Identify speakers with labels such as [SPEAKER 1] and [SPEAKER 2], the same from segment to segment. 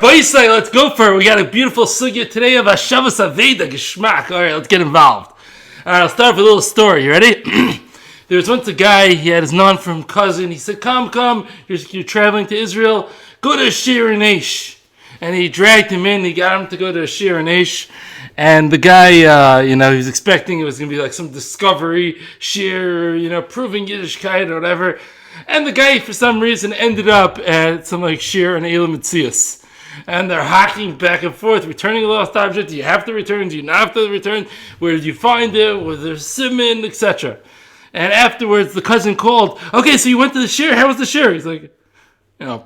[SPEAKER 1] Boisai, let's go for it. We got a beautiful sugya today of Hashavas Aveida, Geschmack. All right, let's get involved. All right, I'll start with a little story. You ready? There was once a guy, he had his non-from cousin. He said, come, you're traveling to Israel. Go to shiur Neish. And he dragged him in. He got him to go to shiur Neish. And the guy, he was expecting it was going to be like some discovery shiur, proving Yiddishkeit or whatever. And the guy, for some reason, ended up at some shiur and Elam Mitzias. And they're hacking back and forth, returning a lost object. Do you have to return? Do you not have to return? Where did you find it? Was there simon, etc.? And afterwards, the cousin called. Okay, so you went to the shiur. How was the shiur? He's like,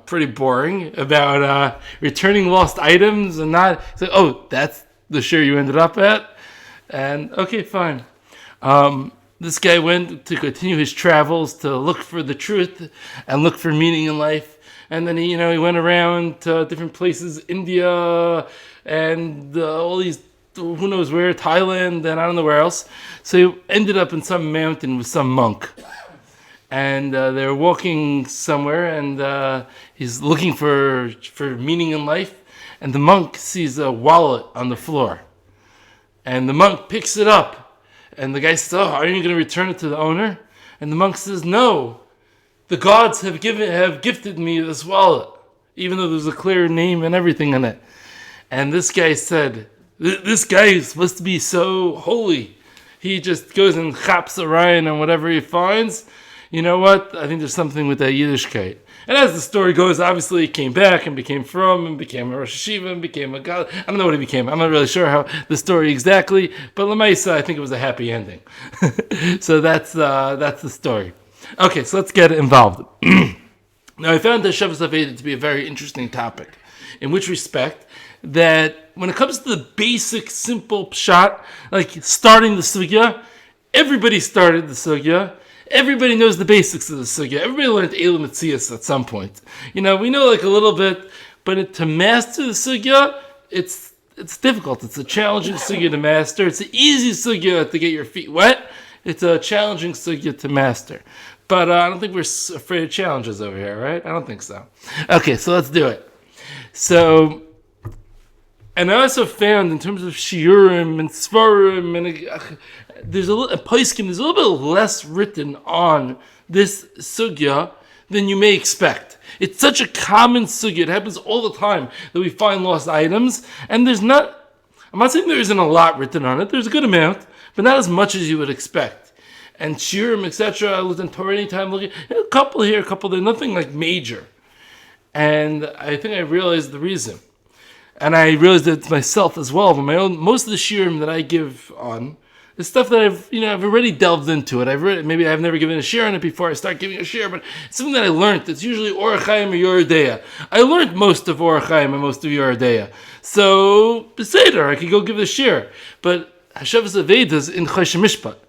[SPEAKER 1] pretty boring about returning lost items and not. He's like, oh, that's the shiur you ended up at? And okay, fine. This guy went to continue his travels to look for the truth and look for meaning in life. And then he went around to different places, India and all these, who knows where, Thailand and I don't know where else. So he ended up in some mountain with some monk. And they were walking somewhere and he's looking for meaning in life. And the monk sees a wallet on the floor. And the monk picks it up. And the guy says, oh, are you going to return it to the owner? And the monk says, no. The gods have gifted me this wallet, even though there's a clear name and everything in it. And this guy said, this guy is supposed to be so holy. He just goes and chaps Orion on whatever he finds. You know what? I think there's something with that Yiddishkeit. And as the story goes, obviously he came back and became from and became a Rosh Hashiva and became a god. I don't know what he became. I'm not really sure how the story exactly. But Lamaisa, I think it was a happy ending. So that's the story. Okay, so let's get involved. Now, I found the Hashavas Aveida to be a very interesting topic. In which respect, that when it comes to the basic, simple pshat, like starting the sugya, everybody started the sugya. Everybody knows the basics of the sugya. Everybody learned Elam Mitzias at some point. We know a little bit, but to master the sugya, it's difficult. It's a challenging sugya to master. It's an easy sugya to get your feet wet. It's a challenging sugya to master. But I don't think we're afraid of challenges over here, right? I don't think so. Okay, so let's do it. So, and I also found in terms of shiurim and svarim, and there's a little poskim, there's a little bit less written on this sugya than you may expect. It's such a common sugya. It happens all the time that we find lost items, and I'm not saying there isn't a lot written on it. There's a good amount, but not as much as you would expect. And shiurim, etc. I was in Torah anytime looking, a couple here, a couple there, nothing like major. And I think I realized the reason. And I realized it myself as well. But most of the shiurim that I give on is stuff that I've already delved into it. Maybe I've never given a shiur on it before I start giving a shiur, but it's something that I learned. It's usually Orach Chaim or Yoreh Deah. I learned most of Orach Chaim and most of Yoreh Deah. So, beseder, I could go give a shiur. But Hashavas Aveida is in Choshen Mishpat.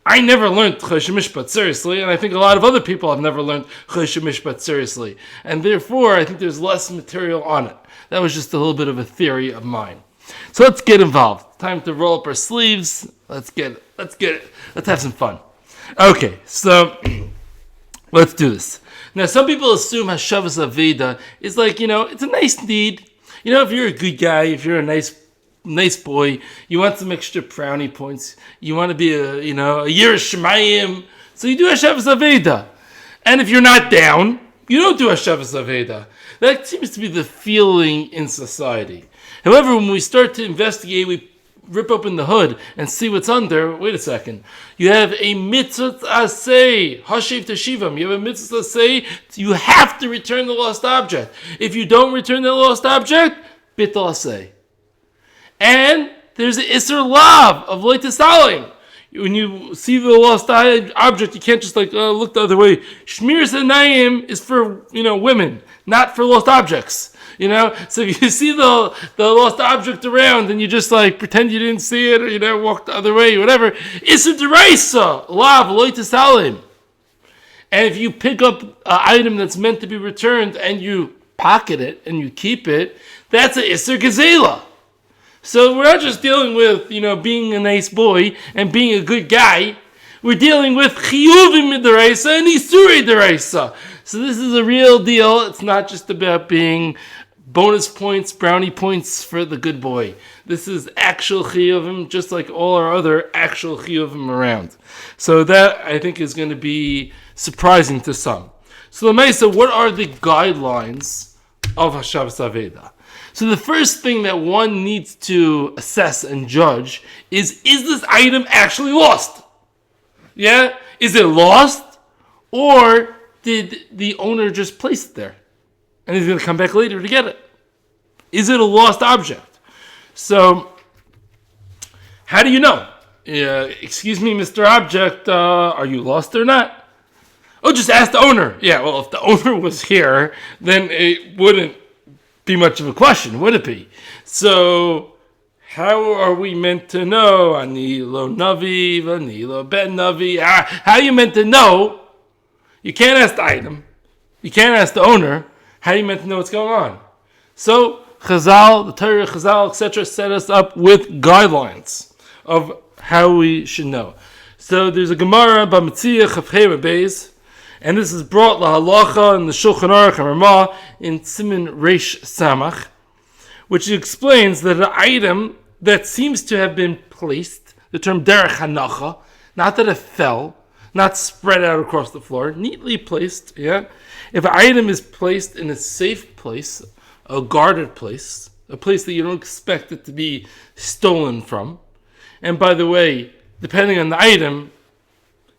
[SPEAKER 1] I never learned Choshen Mishpat seriously, and I think a lot of other people have never learned Choshen Mishpat seriously. And therefore, I think there's less material on it. That was just a little bit of a theory of mine. So let's get involved. Time to roll up our sleeves. Let's get it. Let's have some fun. Okay, so let's do this. Now, some people assume Hashavas Aveida is it's a nice need. If you're a good guy, if you're a nice boy, you want some extra brownie points, you want to be a Yiras Shamayim, so you do Hashavas Aveida. And if you're not down, you don't do Hashavas Aveida. That seems to be the feeling in society. However, when we start to investigate, we rip open the hood and see what's under. Wait a second. You have a mitzvah asay, hashev teshivam. You have a mitzvah asay. You have to return the lost object. If you don't return the lost object, bittul asay. And there's an Isser Lav of Leitisalim. When you see the lost object, you can't just look the other way. Shmiras Anayim is for women, not for lost objects. So if you see the lost object around and you just pretend you didn't see it or walk the other way, whatever. Isser Deraisa Lav Leitisalim. And if you pick up an item that's meant to be returned and you pocket it and you keep it, that's an Isser Gezela. So we're not just dealing with, being a nice boy and being a good guy. We're dealing with chiyuvim midaraisa and isurei daraisa. So this is a real deal. It's not just about being bonus points, brownie points for the good boy. This is actual chiyuvim, just like all our other actual chiyuvim around. So that, I think, is going to be surprising to some. So Lamaisa, what are the guidelines of Hashavas Aveida? So the first thing that one needs to assess and judge is this item actually lost? Yeah? Is it lost? Or did the owner just place it there? And he's going to come back later to get it. Is it a lost object? So, how do you know? Excuse me, Mr. Object, are you lost or not? Oh, just ask the owner. Yeah, well, if the owner was here, then it wouldn't be much of a question, would it be? So, how are we meant to know? Anilo Navi, Vanilo Ben Navi. How are you meant to know? You can't ask the item. You can't ask the owner. How are you meant to know what's going on? So, Chazal, the Torah, Chazal, etc., set us up with guidelines of how we should know. So, there's a Gemara, B'Metziah, Chavchei Beis, and this is brought lahalacha in the Shulchan Aruch and Ramah in Siman Reish Samach, which explains that an item that seems to have been placed, the term derech hanacha, not that it fell, not spread out across the floor, neatly placed, yeah? If an item is placed in a safe place, a guarded place, a place that you don't expect it to be stolen from, and by the way, depending on the item,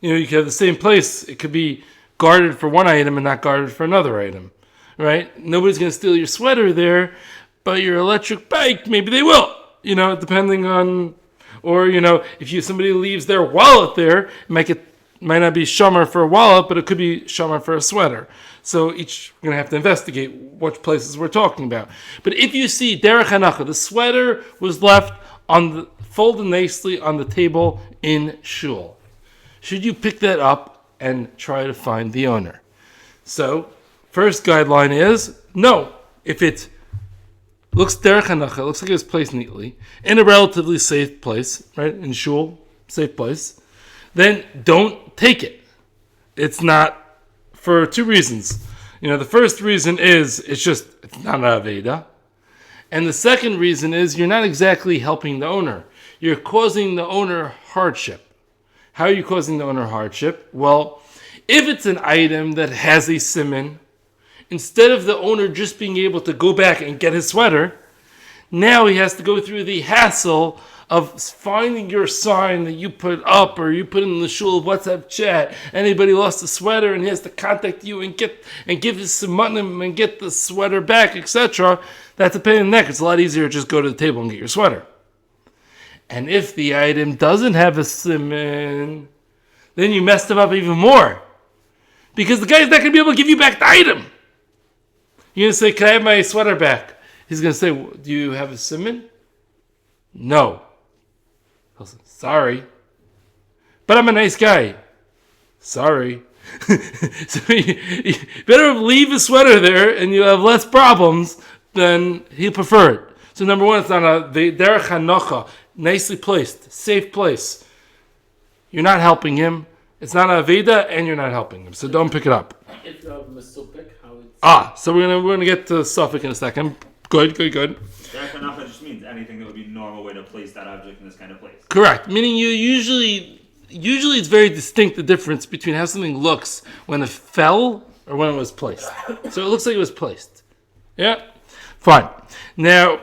[SPEAKER 1] you can have the same place, it could be guarded for one item and not guarded for another item, right? Nobody's going to steal your sweater there, but your electric bike, maybe they will, depending on, or, if somebody leaves their wallet there, it might not be shomer for a wallet, but it could be shomer for a sweater. So we're going to have to investigate which places we're talking about. But if you see derech hanacha, the sweater was left folded nicely on the table in shul, should you pick that up and try to find the owner? So, first guideline is, no. If it looks derech hanacha, looks like it was placed neatly, in a relatively safe place, right, in shul, safe place, then don't take it. It's not, for two reasons. The first reason is, it's not an Aveida. And the second reason is, you're not exactly helping the owner. You're causing the owner hardship. How are you causing the owner hardship? Well, if it's an item that has a siman, instead of the owner just being able to go back and get his sweater, now he has to go through the hassle of finding your sign that you put up or you put in the shul WhatsApp chat. Anybody lost a sweater and he has to contact you and give his simanim and get the sweater back, etc. That's a pain in the neck. It's a lot easier to just go to the table and get your sweater. And if the item doesn't have a siman, then you messed him up even more. Because the guy's not going to be able to give you back the item. You're going to say, can I have my sweater back? He's going to say, do you have a siman? No. He'll say, sorry. But I'm a nice guy. Sorry. So you better leave his sweater there and you'll have less problems than he'll prefer it. So number one, it's not a derech hanacha, nicely placed, safe place. You're not helping him. It's not an Aveida, and you're not helping him. So don't pick it up.
[SPEAKER 2] If you have Mesupik, how it's...
[SPEAKER 1] So we're gonna get to Suffolk in a second. Good.
[SPEAKER 3] Derech hanacha just means anything that would be a normal way to place that object in this kind of place.
[SPEAKER 1] Correct. Meaning you usually it's very distinct, the difference between how something looks when it fell or when it was placed. So it looks like it was placed. Yeah? Fine. Now,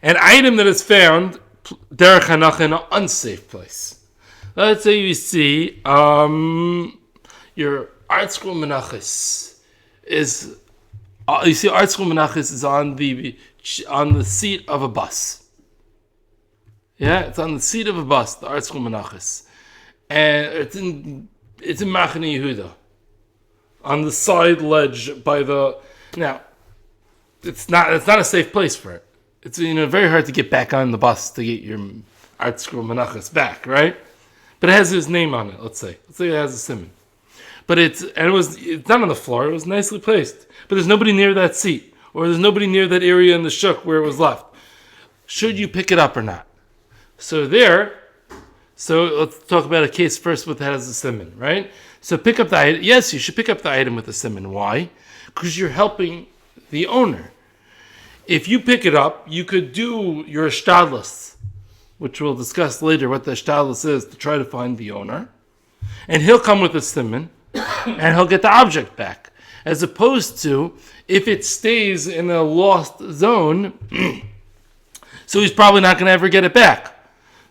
[SPEAKER 1] an item that is found derech hanacha in an unsafe place. Let's say you see your art school menachos is on the seat of a bus. Yeah, it's on the seat of a bus, the art school menachos, and it's in Machane Yehuda, on the side ledge by the. Now, it's not a safe place for it. It's very hard to get back on the bus to get your art school menachos back, right? But it has his name on it. Let's say it has a simon. But it's not on the floor. It was nicely placed. But there's nobody near that seat, or there's nobody near that area in the shuk where it was left. Should you pick it up or not? So let's talk about a case first with that as a simon, right? So pick up the item. Yes, you should pick up the item with a simon. Why? because you're helping the owner. If you pick it up, you could do your shtadlus, which we'll discuss later what the shtadlus is, to try to find the owner. And he'll come with a siman, and he'll get the object back. As opposed to, if it stays in a lost zone, so he's probably not going to ever get it back.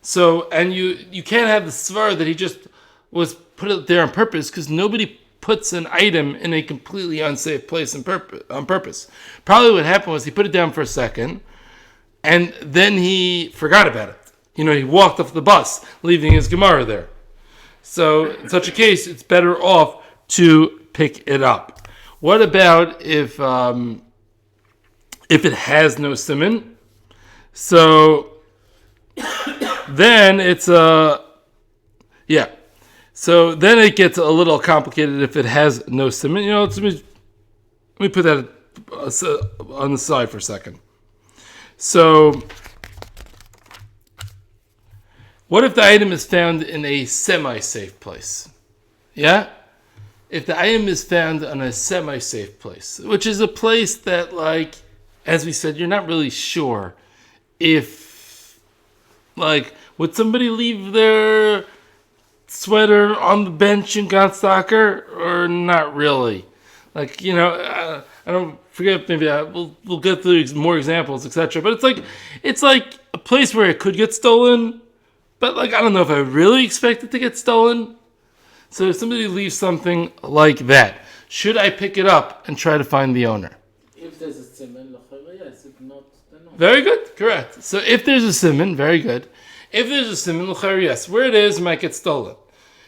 [SPEAKER 1] So, and you can't have the svar that he just was put it there on purpose, because nobody puts an item in a completely unsafe place on purpose. Probably what happened was he put it down for a second, and then he forgot about it. He walked off the bus, leaving his Gemara there. So in such a case, it's better off to pick it up. What about if it has no siman? So then it's So then it gets a little complicated if it has no siman. Let me put that on the side for a second. So, what if the item is found in a semi-safe place? Yeah? If the item is found in a semi-safe place, which is a place that, like, as we said, you're not really sure if, like, would somebody leave their sweater on the bench in Godstocker or not really? Like, I don't forget, maybe we'll get through more examples, etc. But it's like a place where it could get stolen, but like, I don't know if I really expect it to get stolen. So if somebody leaves something like that, should I pick it up and try to find the owner?
[SPEAKER 2] If there's a siman, yes. If not, then no.
[SPEAKER 1] Very good, correct. So if there's a siman, very good. If there's a siman, yes, where it is, it might get stolen.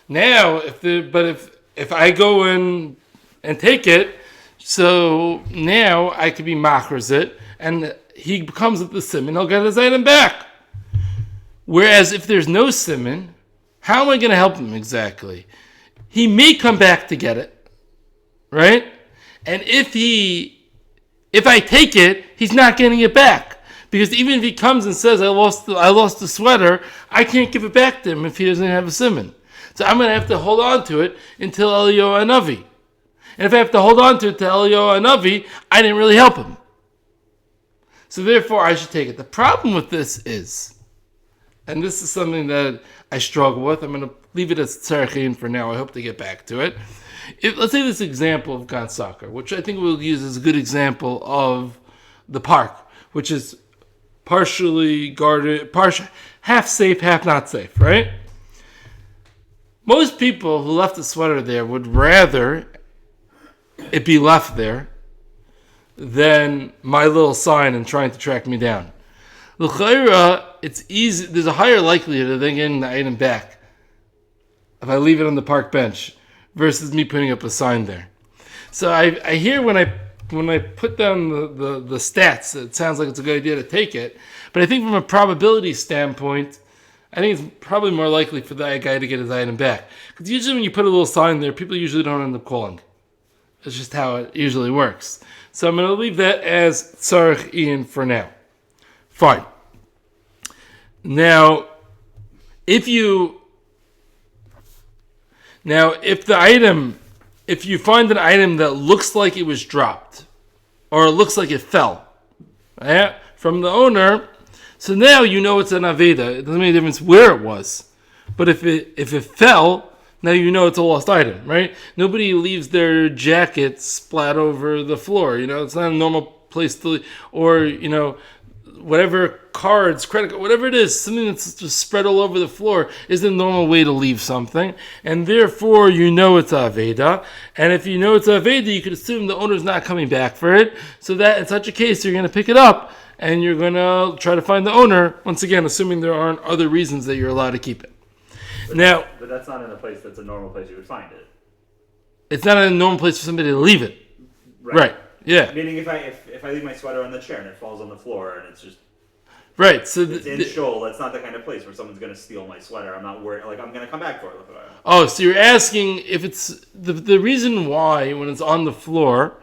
[SPEAKER 1] Now, if I go in and take it, so now I could be machers it, and he comes with the siman, he'll get his item back. Whereas if there's no siman, how am I going to help him exactly? He may come back to get it, right? And if I take it, he's not getting it back. Because even if he comes and says, I lost the sweater, I can't give it back to him if he doesn't have a siman. So I'm going to have to hold on to it until Eliyahu Hanavi. And if I have to hold on to it till Eliyahu Hanavi, I didn't really help him. So therefore, I should take it. The problem with this is, and this is something that I struggle with, I'm going to leave it as tzarachin for now. I hope to get back to it. Let's say this example of Gan Soccer, which I think we'll use as a good example of the park, which is partially guarded, half safe, half not safe, right? Most people who left the sweater there would rather it be left there than my little sign and trying to track me down. L'chaira, it's easy. There's a higher likelihood of them getting the item back if I leave it on the park bench versus me putting up a sign there. So I hear when I put down the stats, it sounds like it's a good idea to take it. But I think from a probability standpoint, I think it's probably more likely for that guy to get his item back. Because usually when you put a little sign there, people usually don't end up calling. It's just how it usually works. So I'm going to leave that as Tzarech Ian for now. Fine. Now, if you find an item that looks like it was dropped, or it looks like it fell, right, from the owner, so now you know it's an Aveida. It doesn't make a difference where it was. But if it fell, now you know it's a lost item, right? Nobody leaves their jacket splat over the floor. It's not a normal place to, or, whatever cards, credit card, whatever it is, something that's just spread all over the floor is the normal way to leave something. And therefore, you know it's Aveida. And if you know it's Aveida, you could assume the owner's not coming back for it. So that in such a case, you're going to pick it up and you're going to try to find the owner, once again, assuming there aren't other reasons that you're allowed to keep it.
[SPEAKER 3] But that's not in a place that's a normal place you would find it.
[SPEAKER 1] It's not a normal place for somebody to leave it. Right. Yeah.
[SPEAKER 3] Meaning if I leave my sweater on the chair and it falls on the floor and it's just
[SPEAKER 1] right. So
[SPEAKER 3] it's in shoal, that's not the kind of place where someone's going to steal my sweater. I'm not worried. Like, I'm going to come back for it.
[SPEAKER 1] Oh, so you're asking if it's the reason why when it's on the floor,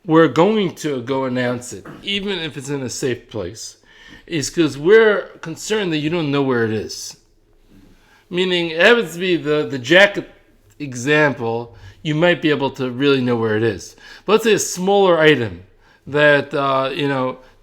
[SPEAKER 1] we're going to go announce it, even if it's in a safe place, is because we're concerned that you don't know where it is. Meaning, it happens to be the jacket example. you might be able to really know where it is. But let's say a smaller item that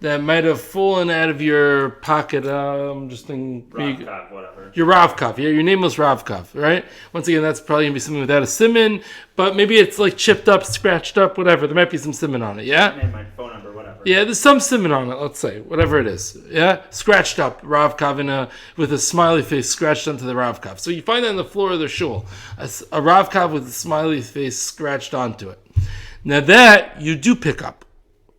[SPEAKER 1] that might have fallen out of your pocket. I'm just thinking,
[SPEAKER 3] whatever.
[SPEAKER 1] Your Ravkav. Yeah, your name was Ravkav, right? Once again, that's probably gonna be something without a siman, but maybe it's like chipped up, scratched up, whatever. There might be some siman on it. Yeah.
[SPEAKER 3] Name, my phone number, whatever.
[SPEAKER 1] Yeah, there's some siman on it. Let's say whatever it is. Yeah, scratched up Ravkav with a smiley face scratched onto the Ravkav. So you find that on the floor of the shul, a Ravkav with a smiley face scratched onto it. Now that you do pick up.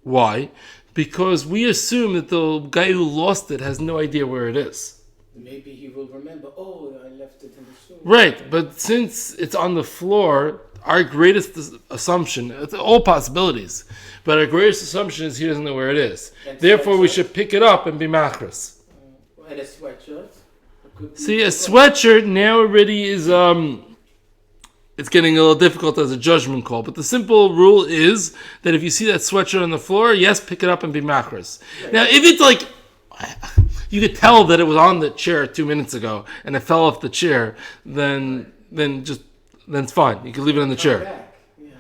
[SPEAKER 1] Why? Because we assume that the guy who lost it has no idea where it is.
[SPEAKER 2] Maybe he will remember, oh, I left it in the store.
[SPEAKER 1] Right, but since it's on the floor, our greatest assumption, it's all possibilities, but our greatest assumption is he doesn't know where it is.
[SPEAKER 2] And
[SPEAKER 1] therefore, we
[SPEAKER 2] sweatshirt?
[SPEAKER 1] should pick it up and be machras.
[SPEAKER 2] And a sweatshirt.
[SPEAKER 1] See, a sweatshirt now already is, it's getting a little difficult as a judgment call, but the simple rule is that if you see that sweatshirt on the floor, yes, pick it up and be machras. Right. Now, if it's like, you could tell that it was on the chair 2 minutes ago and it fell off the chair, then it's fine. You can leave it on the chair.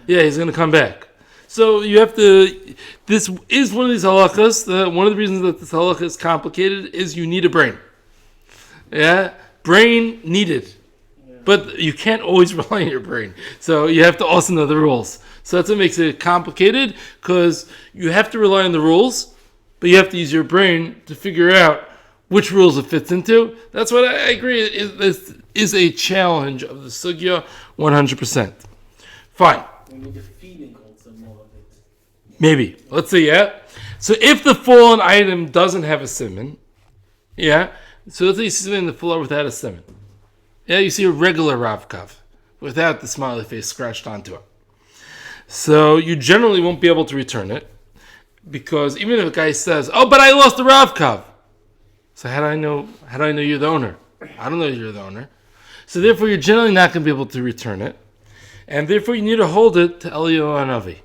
[SPEAKER 1] Yeah, he's going to come back. So you have to, this is one of these halachos. One of the reasons that this halakha is complicated is you need a brain. Yeah, brain needed. But you can't always rely on your brain. So you have to also know the rules. So that's what makes it complicated, because you have to rely on the rules, but you have to use your brain to figure out which rules it fits into. That's what I agree. This is a challenge of the sugya, 100%. Fine.
[SPEAKER 2] We need a feeling also more of it.
[SPEAKER 1] Maybe. Let's see, yeah? So if the fallen item doesn't have a siman, yeah? So let's say you see something on the floor without a siman. Yeah, you see a regular Ravkav without the smiley face scratched onto it. So you generally won't be able to return it, because even if a guy says, "Oh, but I lost the Ravkav," so how do I know you're the owner? I don't know you're the owner. So therefore, you're generally not going to be able to return it, and therefore you need to hold it to Eliyahu Hanavi.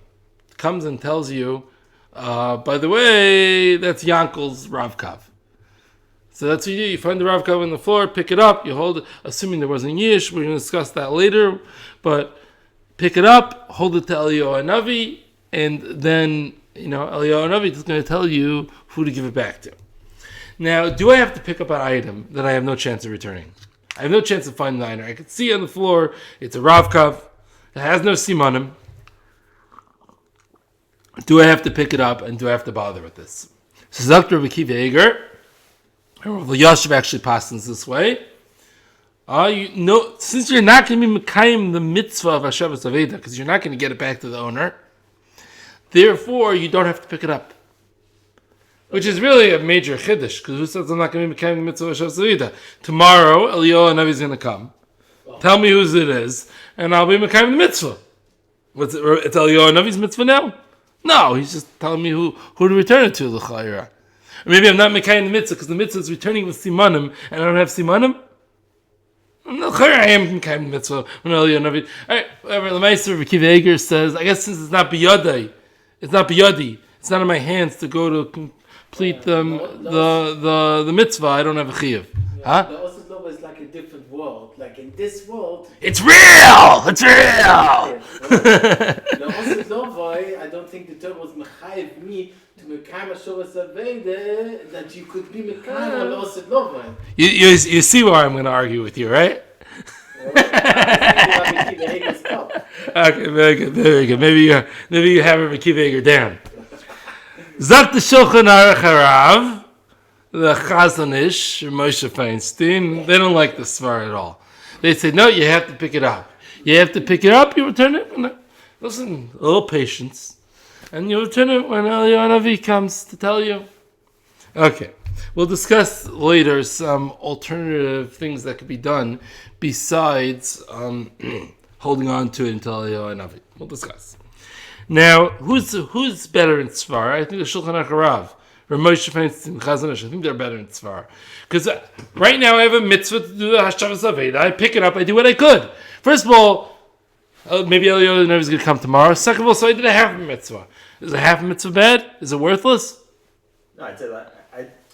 [SPEAKER 1] Comes and tells you, by the way, that's Yankel's Ravkav. So that's what you do. You find the Ravkav on the floor, pick it up, you hold it, assuming there wasn't Yish. We're going to discuss that later. But pick it up, hold it to Eliyahu Hanavi, and then, Eliyahu Hanavi is going to tell you who to give it back to. Now, do I have to pick up an item that I have no chance of returning? I have no chance of finding the item. I can see on the floor, it's a Ravkav, it has no simanim. Do I have to pick it up, and do I have to bother with this? So, Dr. Akiva Eger, the Yashiv actually passes this way. Since you're not going to be Mekayim the mitzvah of Hashavas Aveida, because you're not going to get it back to the owner, therefore you don't have to pick it up. Which is really a major chiddush, because who says I'm not going to be Mekayim the mitzvah of Hashavas Aveida? Tomorrow, Eliyahu Hanavi is going to come. Tell me whose it is, and I'll be Mekayim the mitzvah. It's Eliyahu Hanavi's mitzvah now? No, he's just telling me who to return it to, l'chayra. Or maybe I'm not Mekayim the mitzvah because the mitzvah is returning with simanim and I don't have simanim. I am Mekayim the mitzvah. Alright, whatever. The Meister of Akiva Eger says, I guess since it's not biyadi, it's not in my hands to go to complete the mitzvah, I don't have a chiyuv. Huh?
[SPEAKER 2] The Osset Lova is like a different world. Like in this world,
[SPEAKER 1] it's real! It's real!
[SPEAKER 2] The Osset Lova, I don't think the Torah was mechayev me to Mekayim Hashavas Aveida that you could be Mekayim on the Osset Lova.
[SPEAKER 1] You see where I'm going to argue with you, right? Okay, very good. Maybe you have a Akiva Eger down. Zak the Shulchan Aruch Harav, the Chazanish, Moshe Feinstein, they don't like the svar at all. They say, no, you have to pick it up. You have to pick it up, you return it. Listen, a little patience. And you return it when Eliyahu Hanavi comes to tell you. Okay. We'll discuss later some alternative things that could be done besides holding on to it until Eliyahu Hanavi. We'll discuss. Now, who's better in Tzvar? I think the Shulchan Aruch Harav, or Moshe Feinstein, Chazanish. I think they're better in Tzvar. Because right now I have a mitzvah to do the Hashavas Aveida. I pick it up, I do what I could. First of all, maybe Eliyahu Hanavi is going to come tomorrow. Second of all, so I did a half a mitzvah. Is a half a mitzvah bad? Is it worthless?
[SPEAKER 3] No, I'd say that.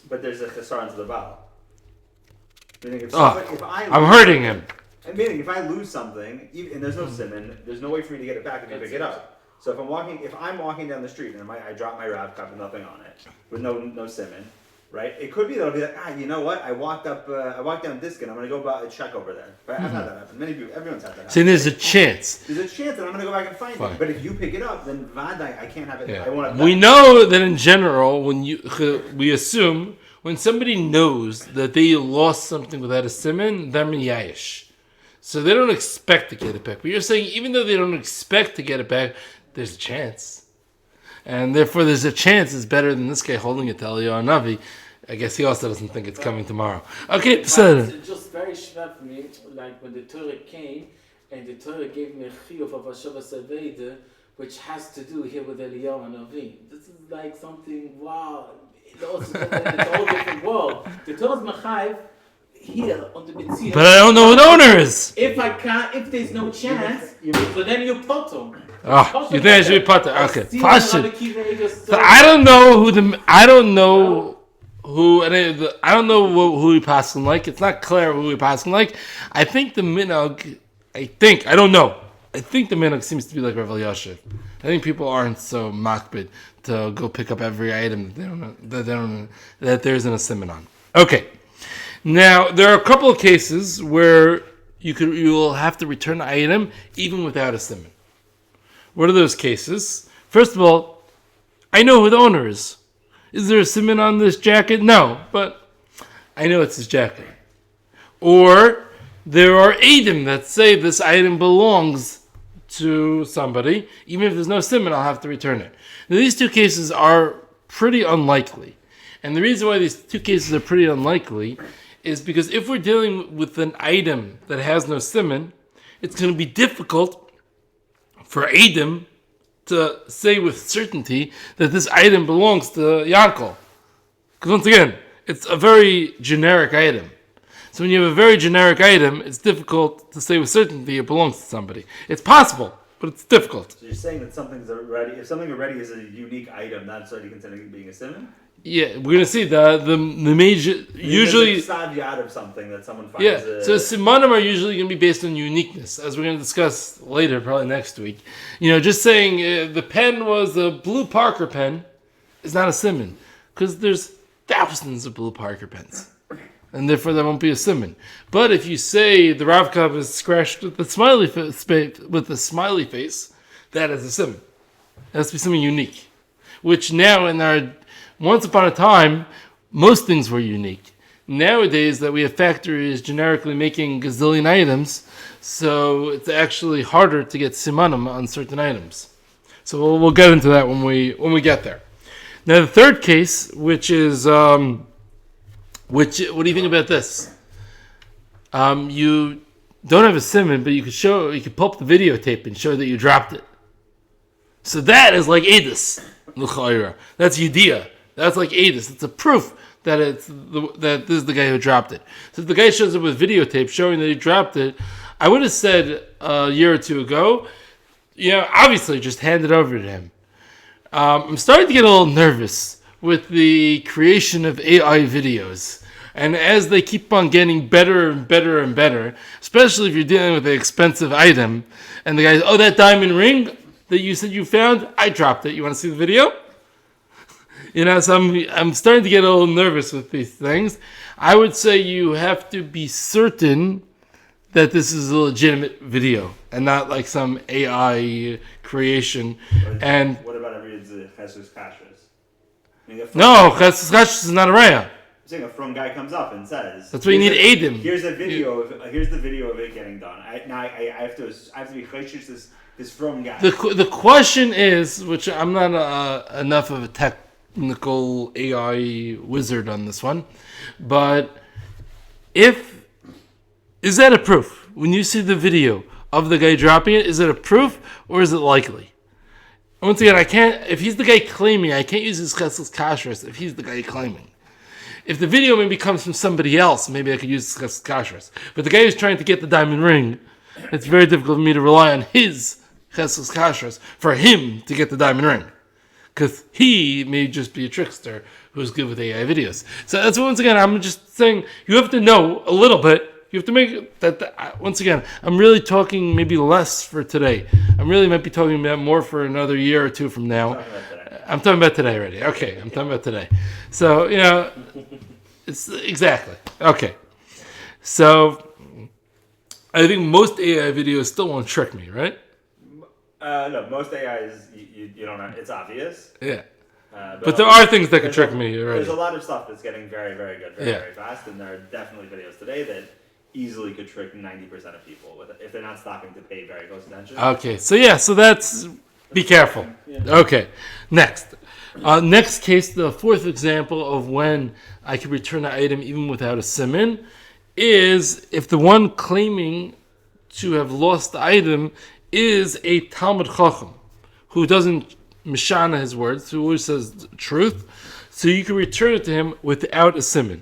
[SPEAKER 3] But there's a chesron to the Baal.
[SPEAKER 1] I'm hurting him.
[SPEAKER 3] And meaning, if I lose something, and there's no simon, there's no way for me to get it back if you pick it up. So if I'm walking down the street and I drop my Rav cup with nothing on it, with no simon, right? It could be that I'll be like, you know what? I walked down Diskin. I'm gonna go check over there. Right? I've had that happen. Many people, everyone's had that happen.
[SPEAKER 1] So there's a chance.
[SPEAKER 3] There's a chance that I'm gonna go back and find it. But if you pick it up, then Vadai, I can't have it.
[SPEAKER 1] Yeah.
[SPEAKER 3] I won't have it.
[SPEAKER 1] We know that in general, we assume when somebody knows that they lost something without a simon, they're miyayish. So they don't expect to get it back. But you're saying even though they don't expect to get it back, there's a chance. And therefore there's a chance it's better than this guy holding it to Eliyahu Navi. I guess he also doesn't think it's coming tomorrow. Okay, so...
[SPEAKER 2] It's just very schwer for me, like when the Torah came, and the Torah gave me a shiur of Hashavas Aveida, which has to do here with Eliyahu Navi. This is like something, wow, it's a whole different world. The Torah's Mechayev here on the Mitzvah.
[SPEAKER 1] But I don't know who the owner is.
[SPEAKER 2] If there's no chance, so then you put them.
[SPEAKER 1] Oh, you think I should be put there? Okay, question.
[SPEAKER 2] So
[SPEAKER 1] I don't know who he passing like. It's not clear who he passing like. I think the minog. I don't know. I think the minog seems to be like Rav Elyashiv. I think people aren't so makbid to go pick up every item that there isn't a simon on. Okay. Now there are a couple of cases where you will have to return the item even without a simon. What are those cases? First of all, I know who the owner is. Is there a simon on this jacket? No, but I know it's his jacket. Or there are eidim that say this item belongs to somebody. Even if there's no simon, I'll have to return it. Now, these two cases are pretty unlikely. And the reason why these two cases are pretty unlikely is because if we're dealing with an item that has no simon, it's going to be difficult for eidim to say with certainty that this item belongs to Yankel. Because once again, it's a very generic item. So when you have a very generic item, it's difficult to say with certainty it belongs to somebody. It's possible, but it's difficult.
[SPEAKER 3] So you're saying that if something already is a unique item, that's already considered being a simon?
[SPEAKER 1] Yeah, we're gonna see the major usually
[SPEAKER 3] yad of something that someone finds.
[SPEAKER 1] Yeah, so simanim are usually gonna be based on uniqueness, as we're gonna discuss later, probably next week. Just saying the pen was a blue Parker pen is not a simon because there's thousands of blue Parker pens, and therefore that won't be a simon. But if you say the Rav cup is scratched with the smiley face, that is a simon. It has to be something unique, which now in our once upon a time, most things were unique. Nowadays, that we have factories generically making gazillion items, so it's actually harder to get simanim on certain items. So we'll get into that when we get there. Now, the third case, which is, what do you think about this? You don't have a simon, but you could pull up the videotape and show that you dropped it. So that is like edus. That's yediyah. That's like edus. It's a proof that that this is the guy who dropped it. So if the guy shows up with videotape showing that he dropped it, I would have said a year or two ago, obviously just hand it over to him. I'm starting to get a little nervous with the creation of AI videos. And as they keep on getting better and better and better, especially if you're dealing with an expensive item, and the guy, that diamond ring that you said you found, I dropped it. You want to see the video? So I'm starting to get a little nervous with these things. I would say you have to be certain that this is a legitimate video and not like some AI creation. And
[SPEAKER 3] what about every Jesus Kashrus?
[SPEAKER 1] No, Jesus Kashrus is not a raya.
[SPEAKER 3] I'm saying a from guy comes up and says,
[SPEAKER 1] "That's why you need Adim."
[SPEAKER 3] Here's the video of it getting done. I have to be chayshus this from guy.
[SPEAKER 1] The question is, which I'm not enough of a technical AI wizard on this one, but is that a proof? When you see the video of the guy dropping it, is it a proof or is it likely? Once again, if he's the guy claiming, I can't use his chesed kashrus if he's the guy claiming. If the video maybe comes from somebody else, maybe I could use his chesed kashrus. But the guy who's trying to get the diamond ring, it's very difficult for me to rely on his chesed kashrus for him to get the diamond ring. Because he may just be a trickster who's good with AI videos. So that's once again, I'm just saying, you have to know a little bit. You have to make that. Once again, I'm really talking maybe less for today. I really might be talking about more for another year or two from now. I'm talking about today already. Okay, I'm talking about today. So, it's exactly. Okay. So, I think most AI videos still won't trick me, right?
[SPEAKER 3] No, most AIs, you don't know. It's obvious.
[SPEAKER 1] Yeah. But there are things that can trick me already.
[SPEAKER 3] There's a lot of stuff that's getting very, very good, very fast, and there are definitely videos today that easily could trick 90% of people if they're not stopping to pay very close attention.
[SPEAKER 1] Okay, so that's, be careful. Okay, next. Next case, the fourth example of when I can return an item even without a siman is if the one claiming to have lost the item is a Talmud Chacham who doesn't mishana his words, who always says truth, so you can return it to him without a siman.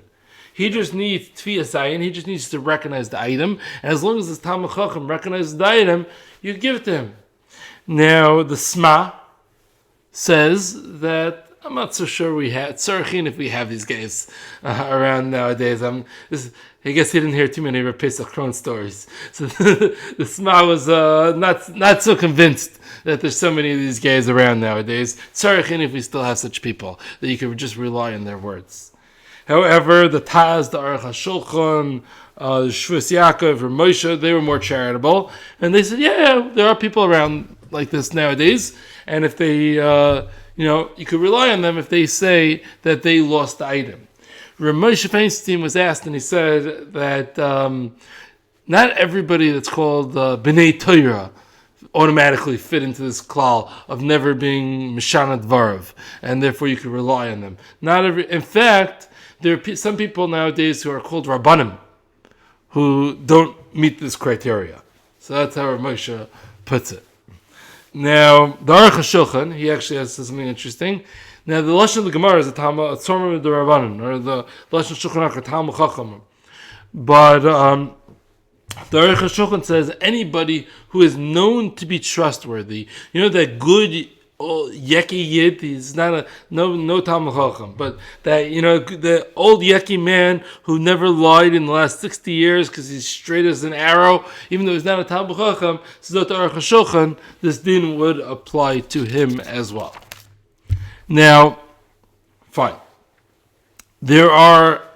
[SPEAKER 1] He just needs tfiyas ayin, he just needs to recognize the item, and as long as this Talmud Chacham recognizes the item, you give it to him. Now, the Sma says that, I'm not so sure we have, Tzarchin if we have these guys around nowadays. I guess he didn't hear too many Rav Pesach Kron stories. So the Sma was not so convinced that there's so many of these guys around nowadays. Tzarchin if we still have such people, that you could just rely on their words. However, the Taz, the Aruch HaShulchan, Shvus Yaakov, or Moshe, they were more charitable. And they said, yeah, there are people around like this nowadays. And if they, you could rely on them if they say that they lost the item. Rav Moshe Feinstein was asked, and he said that not everybody that's called B'nai Torah automatically fit into this klal of never being Mishana Dvarav, and therefore you can rely on them. In fact, there are some people nowadays who are called Rabbanim who don't meet this criteria. So that's how Rav Moshe puts it. Now, the Aruch HaShulchan, he actually has something interesting. Now, the Lashon of the Gemara is a Tzorma of the Rabbanim, or the Lashon Shulchan Aruch, a Talmud Chacham. But the Aruch HaShulchan says anybody who is known to be trustworthy, that good Yeki Yid, he's not no Talmud Chacham, but that, the old Yeki man who never lied in the last 60 years because he's straight as an arrow, even though he's not a Talmud Chacham, so that the Aruch HaShulchan, this din would apply to him as well. Now, fine. There are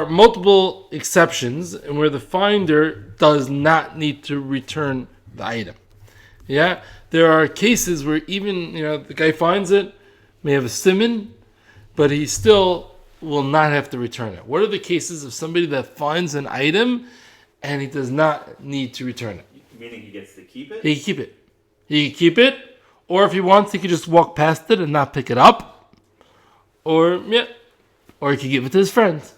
[SPEAKER 1] multiple exceptions where the finder does not need to return the item. Yeah? There are cases where even, the guy finds it, may have a siman, but he still will not have to return it. What are the cases of somebody that finds an item and he does not need to return it?
[SPEAKER 3] Meaning he gets to keep it?
[SPEAKER 1] He can keep it, or if he wants, he could just walk past it and not pick it up. Or he could give it to his friends.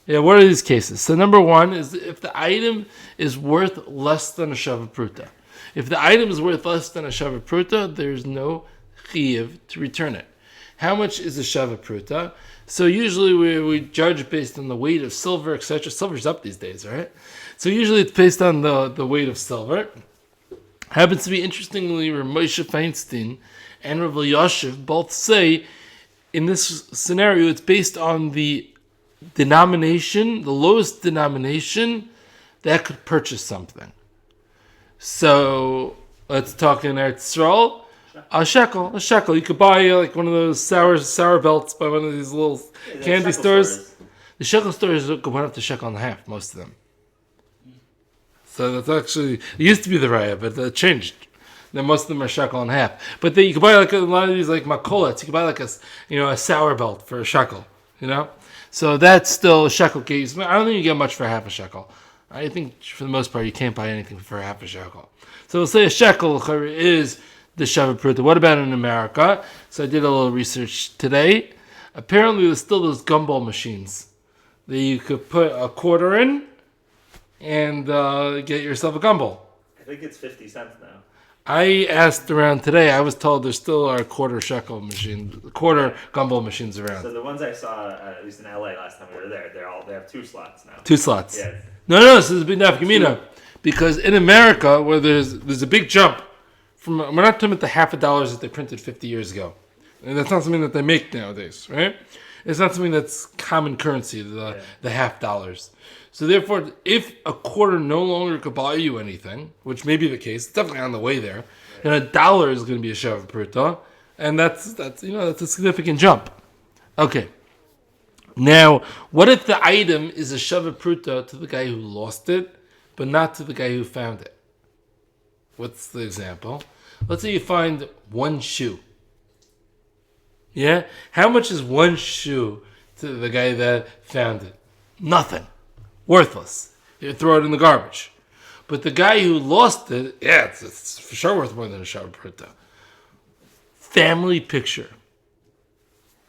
[SPEAKER 1] Yeah, what are these cases? So number one is if the item is worth less than a shava pruta. If the item is worth less than a shava pruta, there's no chiyuv to return it. How much is a shava pruta? So usually we judge based on the weight of silver, etc. Silver's up these days, right? So usually it's based on the weight of silver. Happens to be, interestingly, Rav Moshe Feinstein and Rav Elyashiv both say in this scenario it's based on the denomination, the lowest denomination that could purchase something. So let's talk in Eretz Yisrael. A shekel. You could buy like one of those sour belts by one of these little candy stores. The shekel stores go up to shekel and a half, most of them. So that's actually, it used to be the raya, but it changed. Then most of them are shekel and a half. But then you can buy like a lot of these like makolets. You can buy like a sour belt for a shekel, So that's still a shekel case. I don't think you get much for half a shekel. I think for the most part you can't buy anything for half a shekel. So we'll say a shekel is the shava pruta. What about in America? So I did a little research today. Apparently there's still those gumball machines that you could put a quarter in and get yourself a gumball.
[SPEAKER 3] I think it's 50 cents now.
[SPEAKER 1] I asked around today. I was told there still are quarter gumball machines around.
[SPEAKER 3] So the ones I saw, at least in LA last time we were there, they have 2 slots now.
[SPEAKER 1] 2 slots.
[SPEAKER 3] Yeah.
[SPEAKER 1] No. So there's a big nafkamina because in America, where there's a big jump from, we're not talking about the $50 that they printed 50 years ago, and that's not something that they make nowadays, right? It's not something that's common currency, the half dollars. So therefore, if a quarter no longer could buy you anything, which may be the case, it's definitely on the way there, and a dollar is going to be a shava pruta, and that's a significant jump. Okay. Now, what if the item is a shava pruta to the guy who lost it, but not to the guy who found it? What's the example? Let's say you find one shoe. Yeah? How much is one shoe to the guy that found it? Nothing. Worthless. You throw it in the garbage. But the guy who lost it, yeah, it's for sure worth more than a shava pruta. Family picture.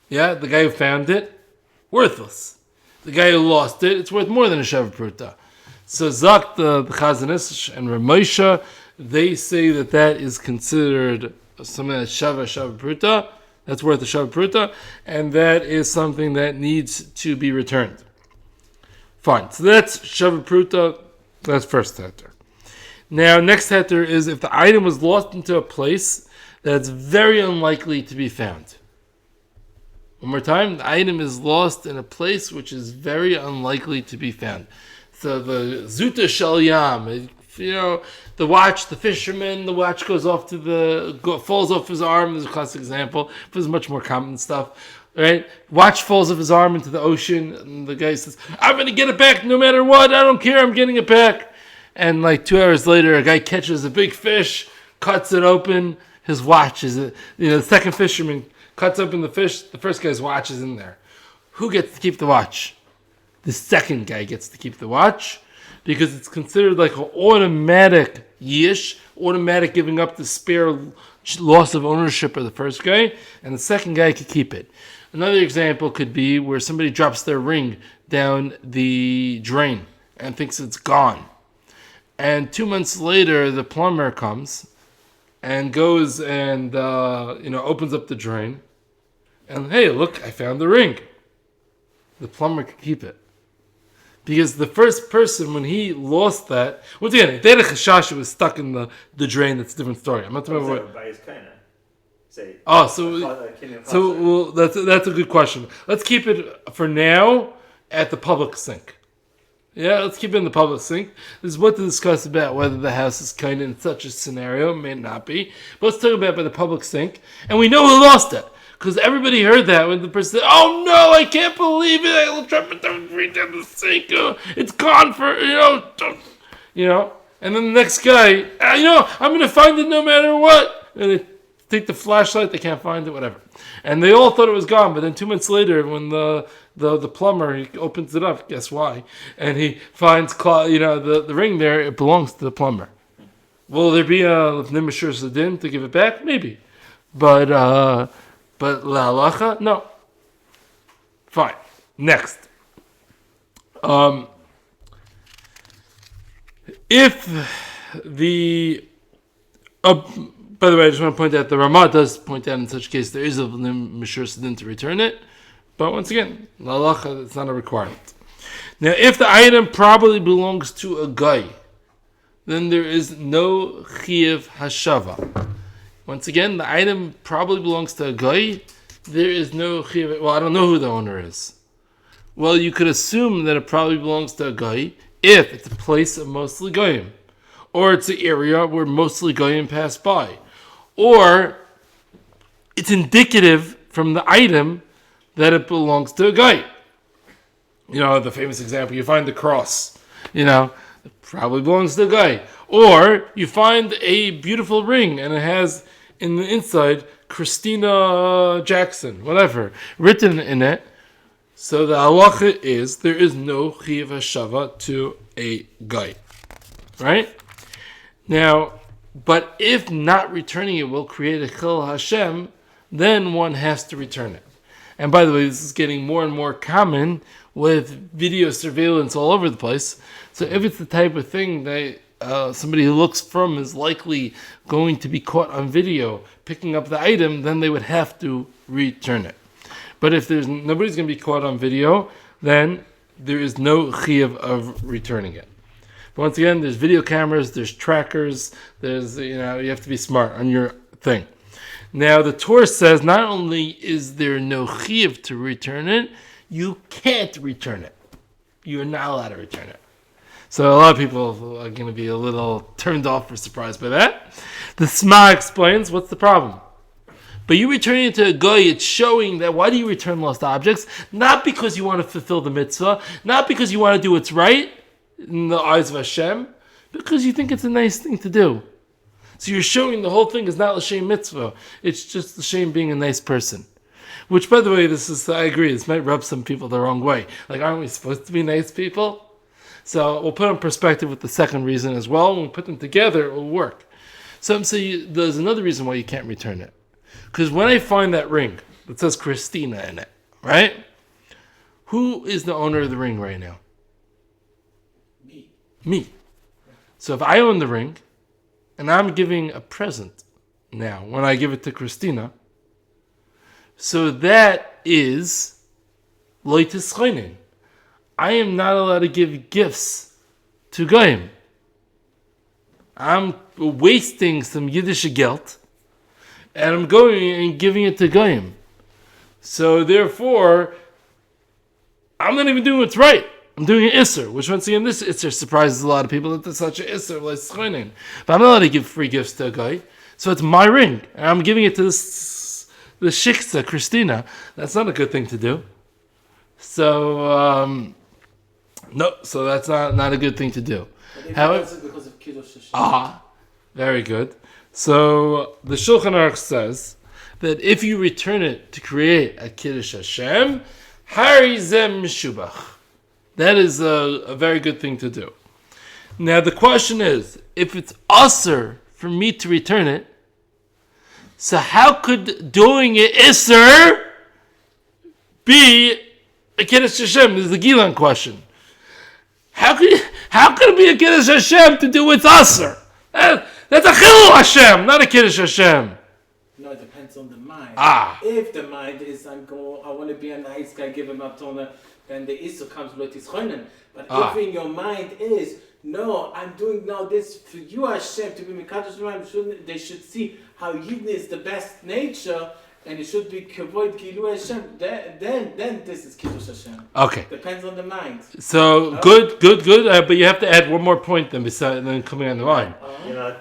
[SPEAKER 1] Yeah, the guy who found it, worthless. The guy who lost it, it's worth more than a shava pruta. So Zak, the Chazon Ish and Ramosha, they say that is considered something that's shava pruta, that's worth a shava pruta, and that is something that needs to be returned. Fine, so that's shava pruta, that's first heter. Now, next heter is if the item was lost into a place that's very unlikely to be found. One more time, the item is lost in a place which is very unlikely to be found. So the Zuta Shel Yam, the watch, the fisherman, the watch goes off falls off his arm. There's a classic example. There's much more common stuff, right? Watch falls off his arm into the ocean, and the guy says, "I'm going to get it back no matter what. I don't care. I'm getting it back." And like 2 hours later, a guy catches a big fish, cuts it open. His watch is, the second fisherman cuts open the fish. The first guy's watch is in there. Who gets to keep the watch? The second guy gets to keep the watch because it's considered like an automatic automatic giving up the spare loss of ownership of the first guy, and the second guy could keep it. Another example could be where somebody drops their ring down the drain and thinks it's gone. And 2 months later, the plumber comes and goes and opens up the drain, and hey, look, I found the ring. The plumber could keep it. Because the first person, when he lost that, once again, if they had a chashash, it was stuck in the drain, that's a different story. I'm not talking about
[SPEAKER 3] by his kind
[SPEAKER 1] well, that's a good question. Let's keep it for now at the public sink. Yeah, let's keep it in the public sink. This is what to discuss about whether the house is kind of in such a scenario. It may not be. But let's talk about by the public sink. And we know who lost it. Because everybody heard that when the person said, "Oh no, I can't believe it! I'll drop it down the sink. It's gone for And then the next guy, I'm going to find it no matter what. And they take the flashlight, they can't find it, whatever. And they all thought it was gone. But then 2 months later, when the plumber he opens it up, guess why? And he finds the ring there. It belongs to the plumber. Will there be a nimashur sedin to give it back? Maybe, but la halacha, no. Fine. Next. If the by the way, I just want to point out the Ramah does point out in such case there is a nimashur sedin to return it. But once again, la halacha, it's not a requirement. Now, if the item probably belongs to a guy, then there is no chiyuv hashava. Once again, the item probably belongs to a guy. There is no chiyuv. Well, I don't know who the owner is. Well, you could assume that it probably belongs to a guy if it's a place of mostly goyim, or it's an area where mostly goyim pass by, or it's indicative from the item that it belongs to a guy. The famous example, you find the cross, it probably belongs to a guy. Or you find a beautiful ring and it has in the inside Christina Jackson, whatever, written in it. So the halacha is there is no chiyuv hashava to a guy. Right? Now, but if not returning it will create a chil Hashem, then one has to return it. And by the way, this is getting more and more common with video surveillance all over the place. So if it's the type of thing that somebody who looks from is likely going to be caught on video picking up the item, then they would have to return it. But if nobody's going to be caught on video, then there is no chiyuv of returning it. But once again, there's video cameras, there's trackers, there's you have to be smart on your thing. Now, the Torah says not only is there no chiyuv to return it, you can't return it. You're not allowed to return it. So a lot of people are going to be a little turned off or surprised by that. The Sma explains, what's the problem? But you returning it to a guy, it's showing that why do you return lost objects? Not because you want to fulfill the mitzvah, not because you want to do what's right in the eyes of Hashem, because you think it's a nice thing to do. So you're showing the whole thing is not l'shem mitzvah. It's just l'shem being a nice person. Which, by the way, I agree, this might rub some people the wrong way. Like, aren't we supposed to be nice people? So we'll put it in perspective with the second reason as well. When we put them together, it will work. Some say there's another reason why you can't return it. Because when I find that ring that says Christina in it, right? Who is the owner of the ring right now? Me. So if I own the ring, and I'm giving a present now, when I give it to Christina, so that is loitis choinin. I am not allowed to give gifts to Goyim. I'm wasting some Yiddish geld, and I'm going and giving it to Goyim. So therefore, I'm not even doing what's right. I'm doing an Isser, which once again, this Isser surprises a lot of people that there's such an Isser, like Schoinen. But I'm not allowed to give free gifts to a guy. So it's my ring, and I'm giving it to the Shiksa, Christina. That's not a good thing to do. So, no, so that's not a good thing to do.
[SPEAKER 2] However, because of Kiddush Hashem.
[SPEAKER 1] Very good. So the Shulchan Aruch says that if you return it to create a Kiddush Hashem, Harizem Mishubach. That is a very good thing to do. Now the question is, if it's usher for me to return it, so how could doing it Isser be a Kiddush Hashem? This is the Gilan question. How could it be a Kiddush Hashem to do what's Usher? That's a Chilul Hashem, not a Kiddush Hashem.
[SPEAKER 2] No, it depends on the mind. If the mind is, I want to be a nice guy, give him up to then the Isser comes with his choinen. But if in your mind is, no, I'm doing now this for you, Hashem, to be Mekadosh Shemayim, they should see how Yidden is the best nature, and it should be Kavod Gilu Hashem. Then this is Kiddush Hashem.
[SPEAKER 1] Okay.
[SPEAKER 2] Depends on the mind.
[SPEAKER 1] So good. But you have to add one more point then, than coming on the line.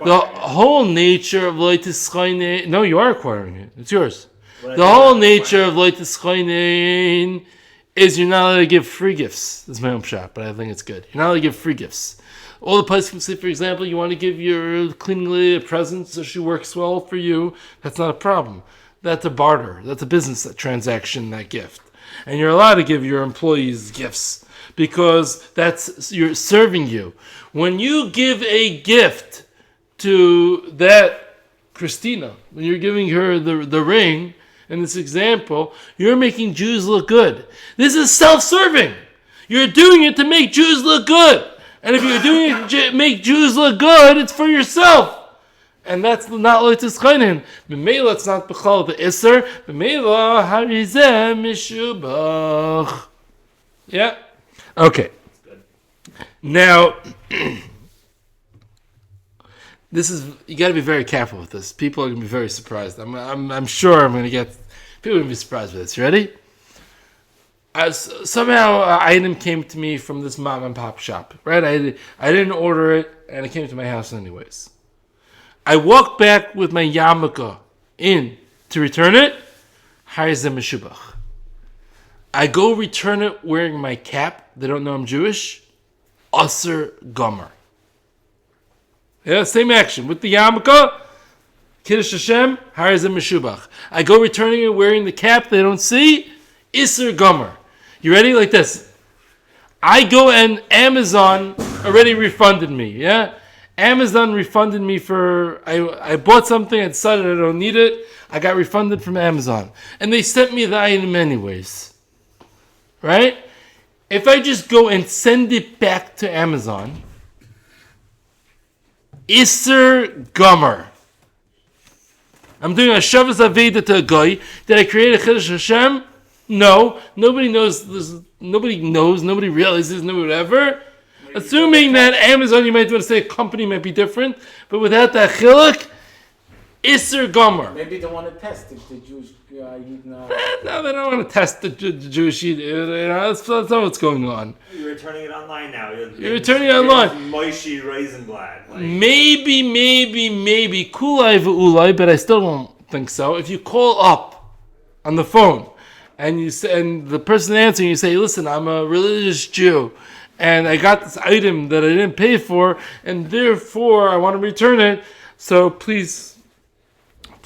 [SPEAKER 1] The whole nature of Loitis Choinen. No, you are acquiring it. It's yours. The whole nature of Loitis Choinen is you're not allowed to give free gifts. This is my own shot, but I think it's good. You're not allowed to give free gifts. All the places, say, for example, you want to give your cleaning lady a present so she works well for you. That's not a problem. That's a barter. That's a business transaction, that gift. And you're allowed to give your employees gifts because you're serving you. When you give a gift to that Christina, when you're giving her the ring, in this example, you're making Jews look good. This is self-serving. You're doing it to make Jews look good. And if you're doing it to make Jews look good, it's for yourself. And that's not Loitis Choinen. B'meila, it's not B'chal the Isser. B'meila, Harizem Mishubach. Yeah? Okay. Now, you got to be very careful with this. People are going to be very surprised. I'm sure I'm going to get people are going to be surprised with this. You ready? Somehow an item came to me from this mom and pop shop. Right? I didn't order it, and it came to my house anyways. I walked back with my yarmulke in to return it. Harizem Meshubach. I go return it wearing my cap. They don't know I'm Jewish. Aser Gomer. Yeah, same action. With the yarmulke, Kiddush Hashem, Harizem Meshubach. I go returning it wearing the cap they don't see, Isser Gomer. You ready? Like this. I go and Amazon already refunded me, yeah? Amazon refunded me for, I bought something, I decided I don't need it, I got refunded from Amazon. And they sent me the item anyways. Right? If I just go and send it back to Amazon, Isser Gomer. I'm doing a Hashavas Aveida to a guy. Did I create a Kiddush Hashem? No. Nobody knows this. Nobody realizes, whatever. Assuming that Amazon, you might want to say a company might be different, but without that chiluk, Isser Gomer.
[SPEAKER 2] Maybe they want to test if the Jewish Yid now.
[SPEAKER 1] No, they don't want to test the Jewish Yid. That's not what's going on.
[SPEAKER 3] You're returning it online now.
[SPEAKER 1] You're returning it online.
[SPEAKER 3] Moishi Raisenblatt.
[SPEAKER 1] Maybe Kulai v'ulai, but I still don't think so. If you call up on the phone and you say, and the person answering, you say, "Listen, I'm a religious Jew, and I got this item that I didn't pay for, and therefore I want to return it. So please,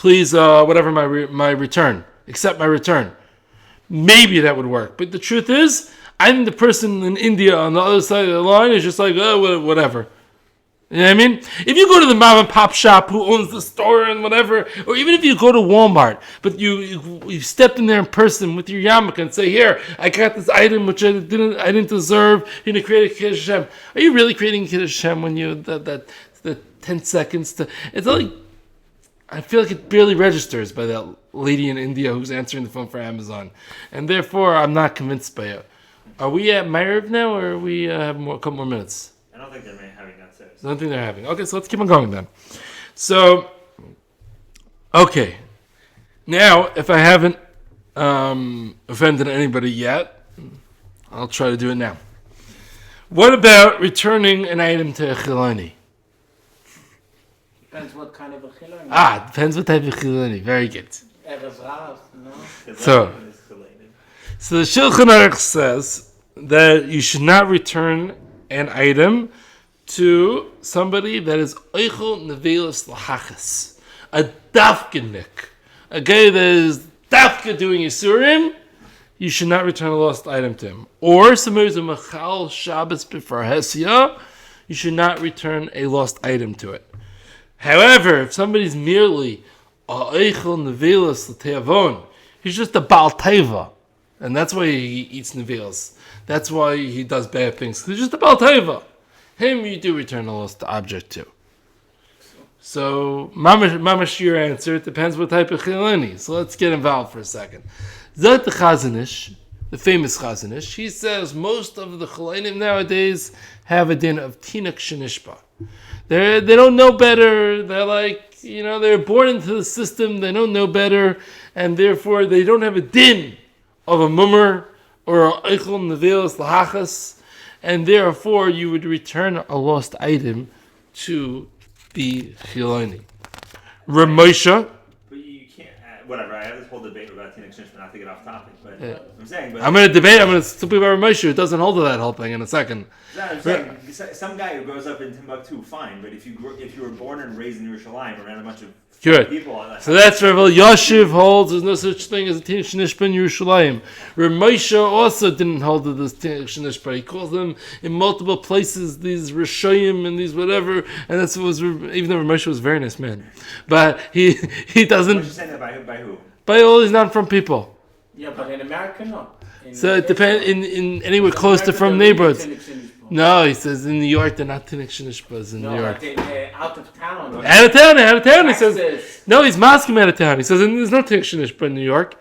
[SPEAKER 1] whatever my return, accept my return." Maybe that would work, but the truth is, I think the person in India on the other side of the line is just like, oh, whatever. You know what I mean? If you go to the mom and pop shop who owns the store and whatever, or even if you go to Walmart, but you stepped in there in person with your yarmulke and say, "Here, I got this item which I didn't deserve. You know, create a Kiddush Hashem." Are you really creating Kiddush Hashem when you the 10 seconds to? It's like, I feel like it barely registers by that lady in India who's answering the phone for Amazon, and therefore I'm not convinced by it. Are we at Ma'ariv now, or are we have a couple more minutes?
[SPEAKER 3] I don't think they're having that service.
[SPEAKER 1] I don't think they're having. Okay, so let's keep on going then. So, okay. Now, if I haven't offended anybody yet, I'll try to do it now. What about returning an item to a chiloni?
[SPEAKER 2] Depends what kind of a chiloni.
[SPEAKER 1] Depends what type of chiloni. Very good.
[SPEAKER 2] Erev Rav, no?
[SPEAKER 1] So the Shulchan Aruch says that you should not return an item to somebody that is oichel nevelos lahachas, a dafkenik, a guy that is dafka doing yisurim. You should not return a lost item to him. Or somebody who's a machal Shabbos b'far hesia, you should not return a lost item to it. However, if somebody's merely a oichel nevelos l'teavon, he's just a baal teva, and that's why he eats nevelos. That's why he does bad things. He's just a baal teva. Him, you do return a lost object to. So, mamash your answer. It depends what type of chiloni. So let's get involved for a second. Zot the Chazanish, the famous Chazanish, he says most of the chilonim nowadays have a din of tinak shenishba. They don't know better. They're like, they're born into the system. They don't know better, and therefore they don't have a din of a mummer or a eichel nevelos lahachas. And therefore, you would return a lost item to the chiloni. Ramosha.
[SPEAKER 3] But you can't. Whatever. I have this whole debate about Tinik Shnish, but not to get off topic. But I'm saying.
[SPEAKER 1] I'm going to speak about Ramosha. It doesn't hold to that whole thing in a second.
[SPEAKER 3] No, I'm saying some guy who grows up in Timbuktu, fine. But if you were born and raised in Yerushalayim around a bunch of people,
[SPEAKER 1] so that's where Yoshiv holds. There's no such thing as a Tinik Shnishba in Yerushalayim. Ramosha also didn't hold to this Tinik Shnishba. He calls them in multiple places these Rishoyim and these whatever, and that's what was. Even though Ramosha was a very nice man, but he doesn't.
[SPEAKER 3] What you saying that by who?
[SPEAKER 1] By all these non-from people.
[SPEAKER 2] Yeah, but in America, no.
[SPEAKER 1] So it depends in anywhere close to from neighborhoods. No, he says in New York they're not Tinik Shnishbas in New York.
[SPEAKER 2] Out of town.
[SPEAKER 1] Out of town. He says no. He's masking out of town. He says there's no Tinik Shnishba in New York.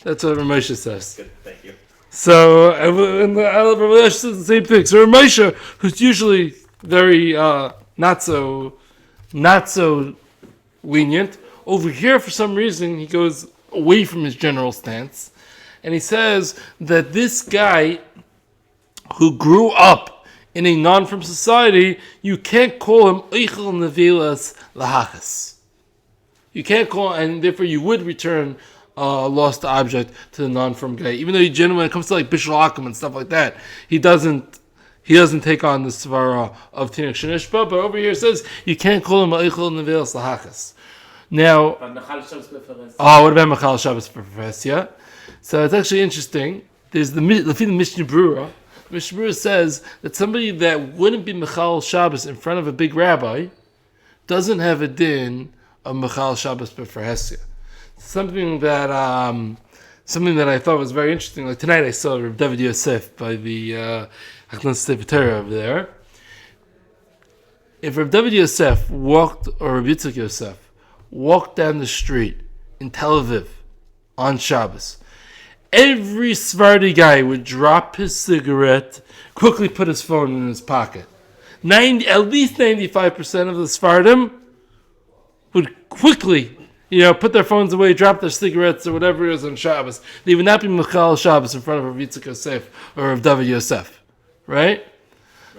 [SPEAKER 1] That's what Ramosha says.
[SPEAKER 3] Good, thank you.
[SPEAKER 1] So and Ramosha says the same thing. So Ramosha, who's usually very not so lenient, over here for some reason he goes away from his general stance, and he says that this guy who grew up in a non-from society, you can't call him Eichel Nevelas Lahachas. You can't call, and therefore you would return a lost object to the non-from guy, even though he generally, when it comes to like Bishul Akum and stuff like that, he doesn't take on the svara of Tinik Shenishba, but over here it says you can't call him Eichel Nevelas Lahachas. Now, what about Machal Shabbos B'Fesia? So it's actually interesting. There's the Mishnah Brura. Mishnah Brura says that somebody that wouldn't be Machal Shabbos in front of a big rabbi doesn't have a din of Machal Shabbos B'Fesia. Something that I thought was very interesting. Like tonight, I saw Reb David Yosef by the Haklan Sefer Torah over there. If Reb David Yosef or Reb Yitzchak Yosef walked down the street in Tel Aviv on Shabbos, every Sephardi guy would drop his cigarette, quickly put his phone in his pocket. At least 95% of the Sephardim would quickly, put their phones away, drop their cigarettes or whatever it is on Shabbos, they would not be Mechal Shabbos in front of Rav Yitzchak Yosef or Rav David Yosef, right?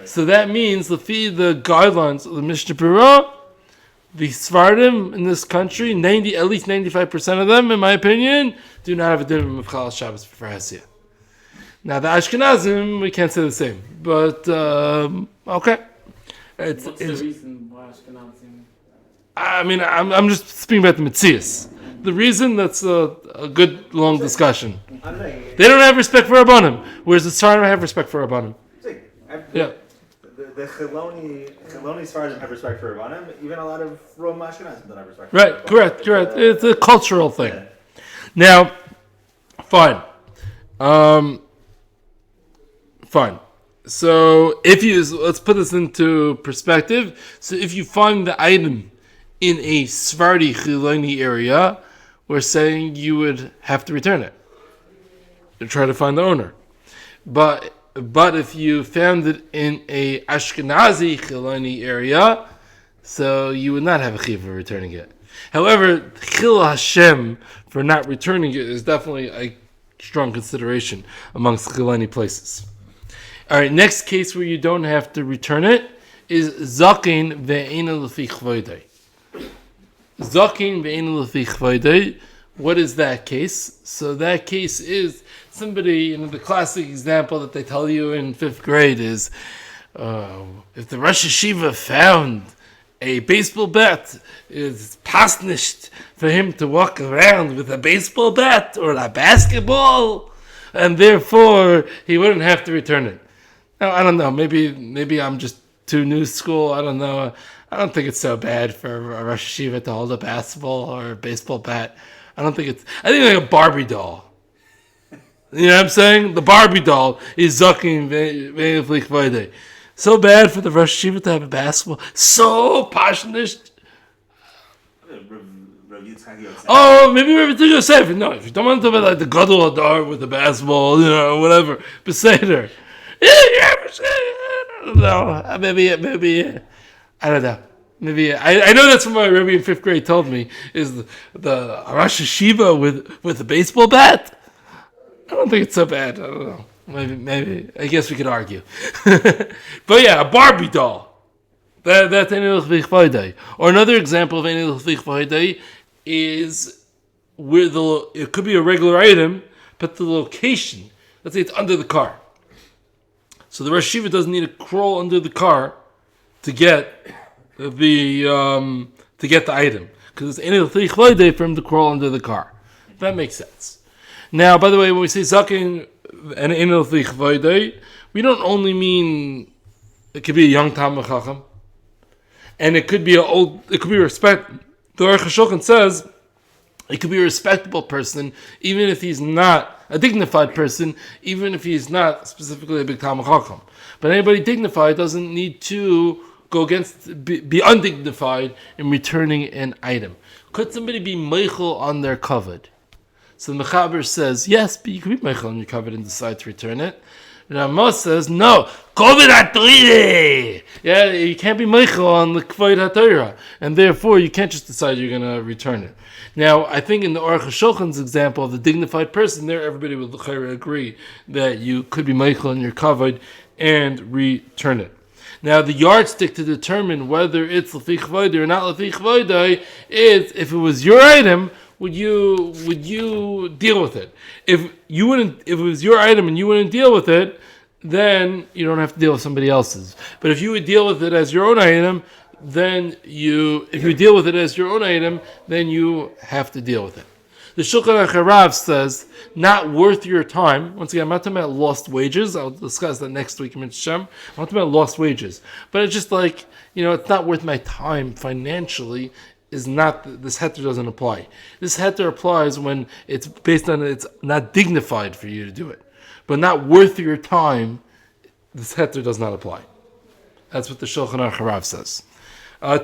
[SPEAKER 1] So that means, the guidelines of the Mishnah Berurah, the Sfardim in this country, at least 95% of them, in my opinion, do not have a din of Mechal Shabbos for Hasiyah. Now the Ashkenazim, we can't say the same, but okay.
[SPEAKER 2] What's the reason why Ashkenazim?
[SPEAKER 1] I mean, I'm just speaking about the Metzias. The reason, that's a good long discussion. They don't have respect for Rabbanim, whereas the Sfardim have respect for Rabbanim. Yeah.
[SPEAKER 3] The Chiloni Sfardim have respect for Rabbanim. Even a lot of Rome Ashkenazim don't have respect for
[SPEAKER 1] Right,
[SPEAKER 3] Rabbanim.
[SPEAKER 1] correct. It's a cultural thing.
[SPEAKER 3] Yeah.
[SPEAKER 1] Now, fine. Fine. So let's put this into perspective. So if you find the item in a Sephardi Chiloni area, we're saying you would have to return it to try to find the owner. But if you found it in a Ashkenazi Chiloni area, so you would not have a chiyuv for returning it. However, Chil Hashem for not returning it is definitely a strong consideration amongst Chiloni places. All right, next case where you don't have to return it is Zakin ve'ena lefi chvoidei. Zakin ve'ena lefi chvoidei. What is that case? So that case is somebody, the classic example that they tell you in 5th grade is, if the Rosh Hashiva found a baseball bat, it's pasnished for him to walk around with a baseball bat or a basketball, and therefore he wouldn't have to return it. Now, I don't know, maybe I'm just too new school, I don't know. I don't think it's so bad for a Rosh Hashiva to hold a basketball or a baseball bat. I think like a Barbie doll. You know what I'm saying? The Barbie doll is Zakin ve'eflik vayde. So bad for the Rosh Hashiva to have a basketball. So passionate. Oh, maybe Rav Yitzchak Yosef. No, if you don't want to talk about like the Gadol Hadar with the basketball, whatever. Beseder. I don't know. Maybe. I don't know. Maybe I know that's what my Rebbe in 5th grade told me is the Rosh Hashiva with a baseball bat. I don't think it's so bad. I don't know. Maybe I guess we could argue. But yeah, a Barbie doll. That's Einil Chvich Vaydei. Or another example of Einil Chvich Vaydei is where it could be a regular item, but the location. Let's say it's under the car. So the Rosh Hashiva doesn't need to crawl under the car to get the item, because it's Einil Chvich Vaydei for him to crawl under the car. That makes sense. Now, by the way, when we say Zakin and Einil Chvich Vaydei, we don't only mean it could be a young Talmid Chacham, and it could be respect. The Aruch HaShulchan says it could be a respectable person, even if he's not a dignified person, even if he's not specifically a big Talmid Chacham. But anybody dignified doesn't need to go be undignified in returning an item. Could somebody be meichel on their kavod? So the Mechaber says, yes, but you can be meichel on your kavod and decide to return it. And Amos says, no, kavod haTorah. Yeah, you can't be meichel on the kavod haTorah, and therefore you can't just decide you're going to return it. Now, I think in the Aruch HaShulchan's example of the dignified person, there everybody would agree that you could be meichel on your kavod and return it. Now, the yardstick to determine whether it's Lefich Vaydei or not Lefich Vaydei is, if it was your item, would you deal with it? If it was your item and you wouldn't deal with it, then you don't have to deal with somebody else's. But if you would deal with it as your own item, then you have to deal with it. The Shulchan Aruch says, not worth your time. Once again, I'm not talking about lost wages. I'll discuss that next week in Mitzvah. I'm not talking about lost wages. But it's just like, it's not worth my time financially. This heter doesn't apply. This heter applies when it's based on it's not dignified for you to do it. But not worth your time, this heter does not apply. That's what the Shulchan Aruch says.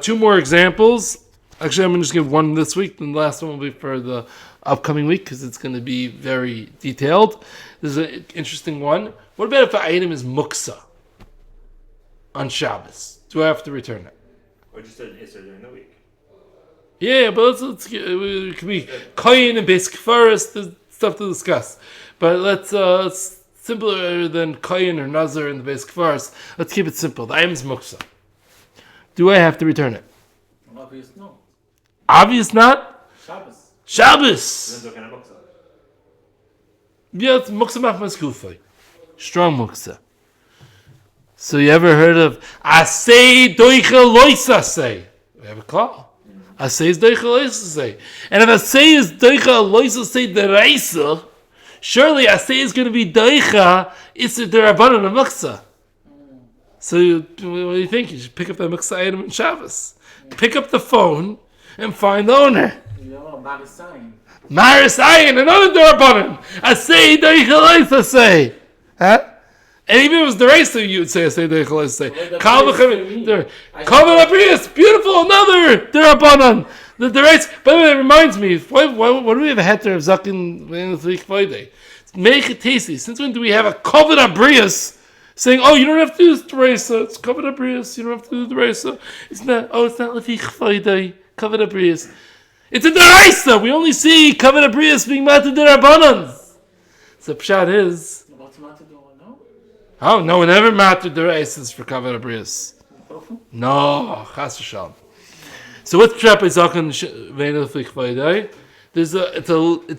[SPEAKER 1] 2 more examples. Actually, I'm going to just give one this week, and the last one will be for the upcoming week, because it's going to be very detailed. This is an interesting one. What about if an item is muksa on Shabbos? Do I have to return it?
[SPEAKER 3] Or just an Isser during the week?
[SPEAKER 1] Yeah, but it could be koyin and basic forest. There's stuff to discuss. But let's simpler than koyin or nazar in the basic forest. Let's keep it simple. The item is muksa. Do I have to return it?
[SPEAKER 2] Obvious no.
[SPEAKER 1] Obvious not.
[SPEAKER 2] Shabbos.
[SPEAKER 1] Shabbos.
[SPEAKER 3] Then kind of muksa.
[SPEAKER 1] Yeah, it's muksa machmas kufay. Strong muksa. So you ever heard of asay doicha loisa say? We have a call. Asay is doicha loisa say. And if asay is doicha loisa say deraisa, surely asay is going to be doicha isser derabanan of muksa. So what do you think? You should pick up that muksa item in Shabbos. Pick up the phone and find the owner.
[SPEAKER 2] Marisayin.
[SPEAKER 1] Marisayin, another derabanan. Asay doicha loisa say. Huh? And even if it was the race, you would say, I say, Kalvin Abrius, beautiful, another derabanan. The race, by the way, it reminds me, why do we have a heter of Zakin in the Friday? Make it tasty. Since when do we have a Kalvin Abrius saying, oh, you don't have to do the race, it's Kalvin Abrius, you don't have to do the race. It's not Lefik Friday, Kalvin Abrius. It's a deraisa. We only see Kalvin Abrius being mad to derabanan. So Pshat is, oh, no one ever mattered the races for Kavod Abrius. No, Chas v'shalom. So what's Pshat by Zaken Ve'enu Lefik Vayday? It's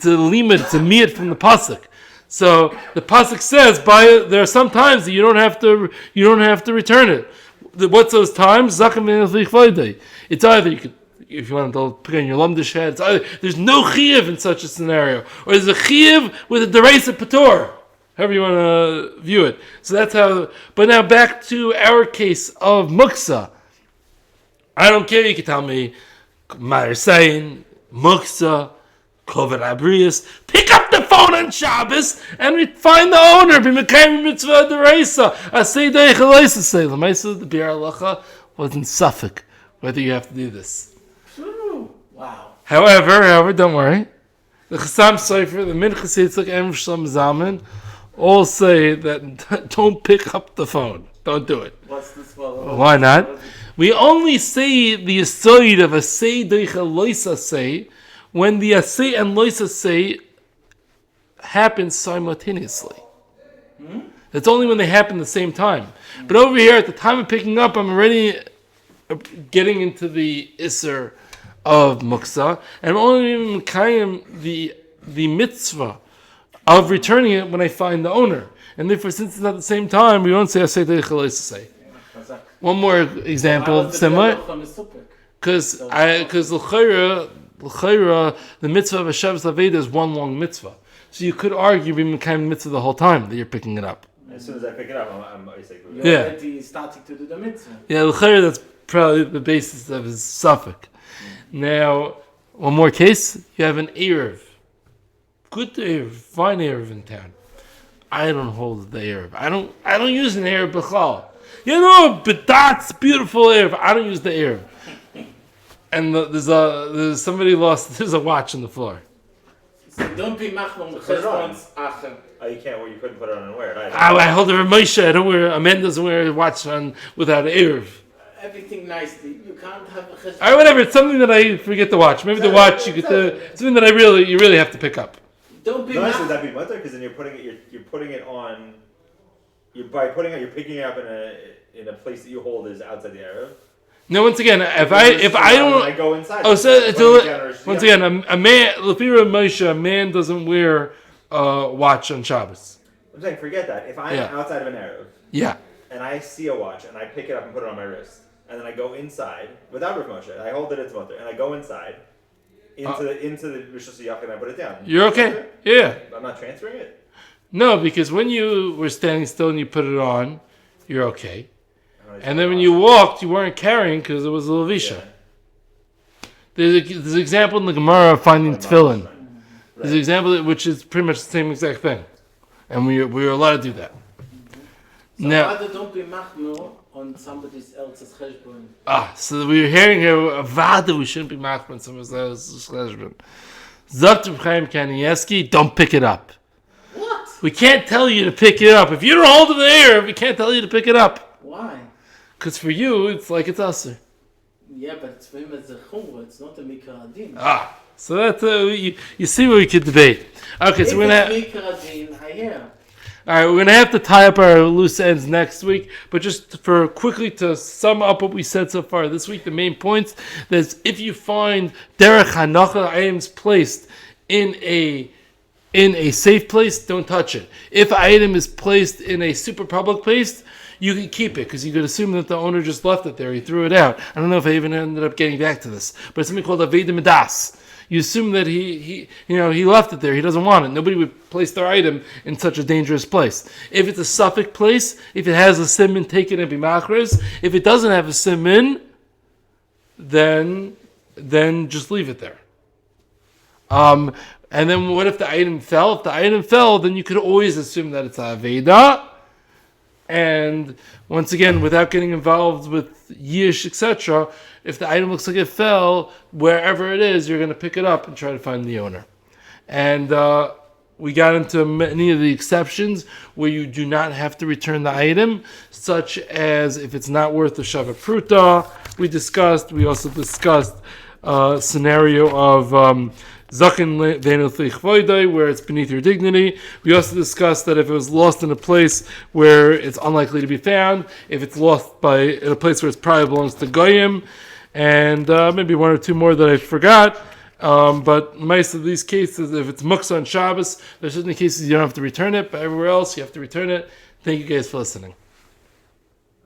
[SPEAKER 1] a limit, it's a miyat from the pasuk. So the pasuk says, there are some times that you don't have to return it. What's those times? Zaken Ve'enu Lefik Vayday. It's either you could, if you want to pick on your lumdish head, it's either there's no chiyuv in such a scenario, or there's a chiyuv with a deraisa patur. However you want to view it. So that's how. But now back to our case of muksa. I don't care. You can tell me, Marisayin, muksa, Kavod Abrius. Pick up the phone on Shabbos and find the owner. B'mekayim mitzvah deraisa. Asay deichalaisa say. The Ma'aseh the Biur Halacha was in Suffolk whether you have to do this.
[SPEAKER 2] Wow.
[SPEAKER 1] However, don't worry. The Chassam Sofer, the Minchas Yitzchak, and Shlomo Zalman all say that don't pick up the phone. Don't do it.
[SPEAKER 2] What's this for?
[SPEAKER 1] Why not? We only say the aside of asay deicha loisa say when the asay and loisa say happen simultaneously. It's only when they happen at the same time. But over here, at the time of picking up, I'm already getting into the isser of muksa, and I'm only mekayim the mitzvah of returning it when I find the owner. And therefore, since it's not the same time, we won't say asay deicha loisa say. One more example, similar. Because l'chayra, the mitzvah of Hashavas Aveida is one long mitzvah. So you could argue being mekayim mitzvah the whole time that you're picking it up.
[SPEAKER 3] As soon as I pick it up, I'm basically...
[SPEAKER 2] You're already starting to do the mitzvah.
[SPEAKER 1] Yeah, l'chayra, that's probably the basis of his suffix. Now, one more case, you have an Erev. Good Erev, fine Erev in town. I don't hold the Erev. I don't use an Erev b'chal. You know, but that's beautiful Erev. I don't use the Erev. And there's somebody lost. There's a watch on the floor.
[SPEAKER 2] So don't be machmon b'cheshbon's acher.
[SPEAKER 3] Oh, you can't. You couldn't put it on and wear it.
[SPEAKER 1] I hold it for Moshe. I don't wear. A man doesn't wear a watch on without an Erev.
[SPEAKER 2] Everything nicely. You can't have a cheshbon.
[SPEAKER 1] All right, whatever. It's something that I forget to watch. Maybe the watch you get something that you really have to pick up.
[SPEAKER 2] Don't be
[SPEAKER 3] machmon. That'd be mutter because then you're putting it on. You're picking it up in a place that you hold is outside the Erev.
[SPEAKER 1] No, once again, if I don't,
[SPEAKER 3] I go inside.
[SPEAKER 1] Oh, so once again, a man, Lefira Moshe, a man doesn't wear a watch on Shabbos.
[SPEAKER 3] I'm saying, forget that. If I'm outside of an Erev, and I see a watch and I pick it up and put it on my wrist, and then I go inside without Rav Moshe, I hold it at mutter, and I go inside into the Rishus Yachid and I put it down.
[SPEAKER 1] You're okay. Yeah.
[SPEAKER 3] I'm not transferring it.
[SPEAKER 1] No, because when you were standing still and you put it on, you're okay. And then when you walked, you weren't carrying because it was a levisha. Yeah. There's an example in the Gemara of finding tefillin. Right. There's an example which is pretty much the same exact thing, and we are allowed to do that.
[SPEAKER 2] So
[SPEAKER 1] now,
[SPEAKER 2] don't be machmir on somebody else's cheshbon.
[SPEAKER 1] So we're hearing here a vada we shouldn't be machmir on somebody else's cheshbon. Dr. Chaim Kanievsky, don't pick it up.
[SPEAKER 2] What?
[SPEAKER 1] We can't tell you to pick it up. If you don't hold it in the air, we can't tell you to pick it up.
[SPEAKER 2] Why?
[SPEAKER 1] Because for you, it's like it's usher.
[SPEAKER 2] Yeah, but it's for him as a chumrah. It's not a mikra adin.
[SPEAKER 1] So that's you see what we could debate. Okay, so we're gonna.
[SPEAKER 2] If it's mikra adin, I hear.
[SPEAKER 1] All right, we're going to have to tie up our loose ends next week, but just for quickly to sum up what we said so far this week, the main points is if you find derech hanacha items placed in a safe place, don't touch it. If an item is placed in a super public place, you can keep it because you could assume that the owner just left it there. He threw it out. I don't know if I even ended up getting back to this, but it's something called Aveida Midas. You assume that he left it there. He doesn't want it. Nobody would place their item in such a dangerous place. If it's a suffix place, if it has a siman, take it and be machres. If it doesn't have a siman, then just leave it there. And then what if the item fell? If the item fell, then you could always assume that it's Aveida. And once again, without getting involved with yish, etc., if the item looks like it fell, wherever it is, you're going to pick it up and try to find the owner. And we got into many of the exceptions where you do not have to return the item, such as if it's not worth the shava pruta. We also discussed a scenario of Zakin where it's beneath your dignity. We also discussed that if it was lost in a place where it's unlikely to be found, if it's lost in a place where it probably belongs to Goyim, and maybe one or two more that I forgot. But most of these cases, if it's muksa on Shabbos, there's certain cases you don't have to return it, but everywhere else you have to return it. Thank you guys for listening.